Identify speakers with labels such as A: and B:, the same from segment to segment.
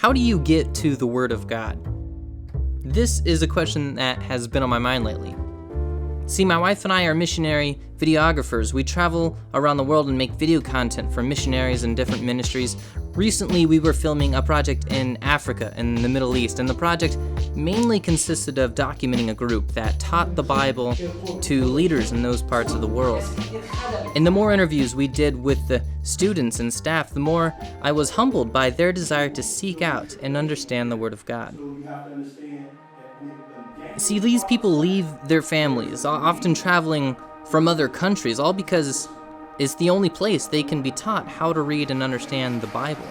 A: How do you get to the Word of God? This is a question that has been on my mind lately. See, my wife and I are missionary videographers. We travel around the world and make video content for missionaries and different ministries. Recently, we were filming a project in Africa, in the Middle East, and the project mainly consisted of documenting a group that taught the Bible to leaders in those parts of the world. And the more interviews we did with the students and staff, the more I was humbled by their desire to seek out and understand the Word of God. See, these people leave their families, often traveling from other countries, all because it's the only place they can be taught how to read and understand the Bible.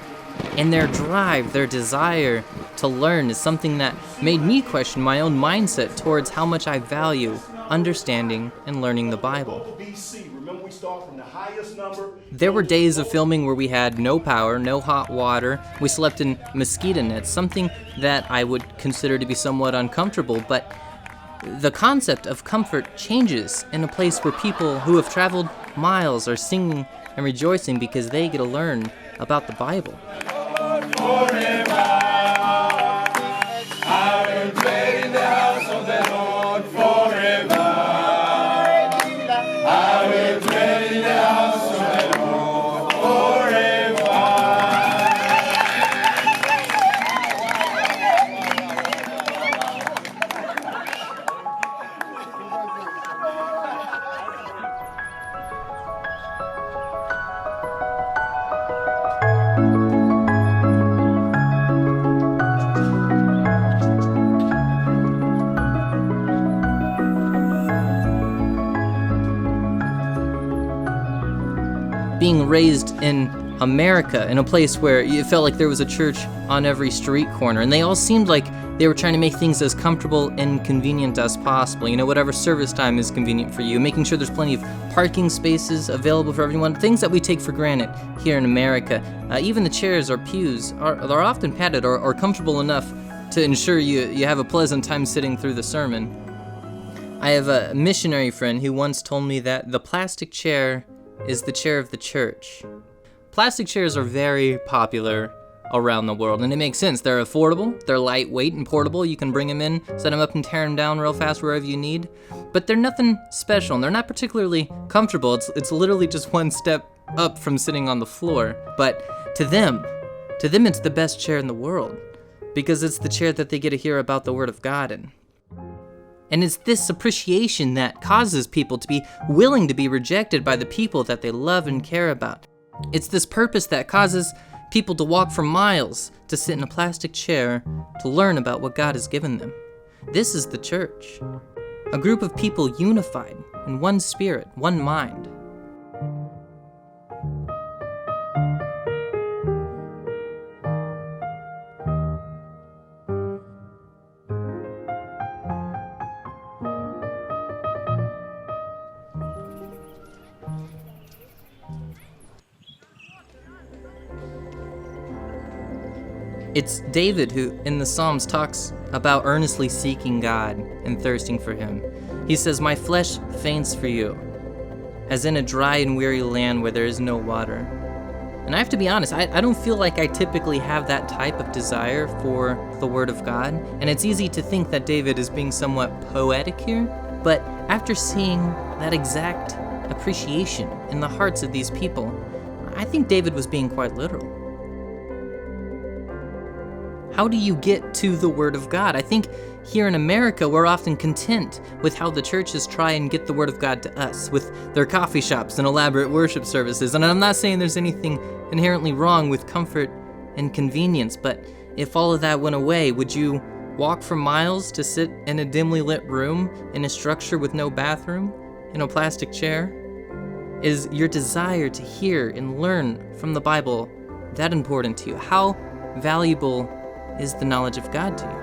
A: And their drive, their desire to learn is something that made me question my own mindset towards how much I value understanding and learning the Bible. There were days of filming where we had no power, no hot water. We slept in mosquito nets, something that I would consider to be somewhat uncomfortable, but the concept of comfort changes in a place where people who have traveled miles are singing and rejoicing because they get to learn about the Bible. Being raised in America, in a place where it felt like there was a church on every street corner, and they all seemed like they were trying to make things as comfortable and convenient as possible. You know, whatever service time is convenient for you, making sure there's plenty of parking spaces available for everyone, things that we take for granted here in America. Even the chairs or pews are often padded or comfortable enough to ensure you have a pleasant time sitting through the sermon. I have a missionary friend who once told me that the plastic chair is the chair of the church. Plastic chairs are very popular around the world, and it makes sense. They're affordable, they're lightweight and portable. You can bring them in, set them up, and tear them down real fast wherever you need. But they're nothing special, and they're not particularly comfortable. It's literally just one step up from sitting on the floor. But to them, it's the best chair in the world, because it's the chair that they get to hear about the Word of God in. And it's this appreciation that causes people to be willing to be rejected by the people that they love and care about. It's this purpose that causes people to walk for miles to sit in a plastic chair to learn about what God has given them. This is the church, a group of people unified in one spirit, one mind. It's David who, in the Psalms, talks about earnestly seeking God and thirsting for Him. He says, "My flesh faints for you, as in a dry and weary land where there is no water." And I have to be honest, I don't feel like I typically have that type of desire for the Word of God. And it's easy to think that David is being somewhat poetic here, but after seeing that exact appreciation in the hearts of these people, I think David was being quite literal. How do you get to the Word of God? I think here in America, we're often content with how the churches try and get the Word of God to us, with their coffee shops and elaborate worship services. And I'm not saying there's anything inherently wrong with comfort and convenience, but if all of that went away, would you walk for miles to sit in a dimly lit room in a structure with no bathroom, in a plastic chair? Is your desire to hear and learn from the Bible that important to you? How valuable is the knowledge of God to you?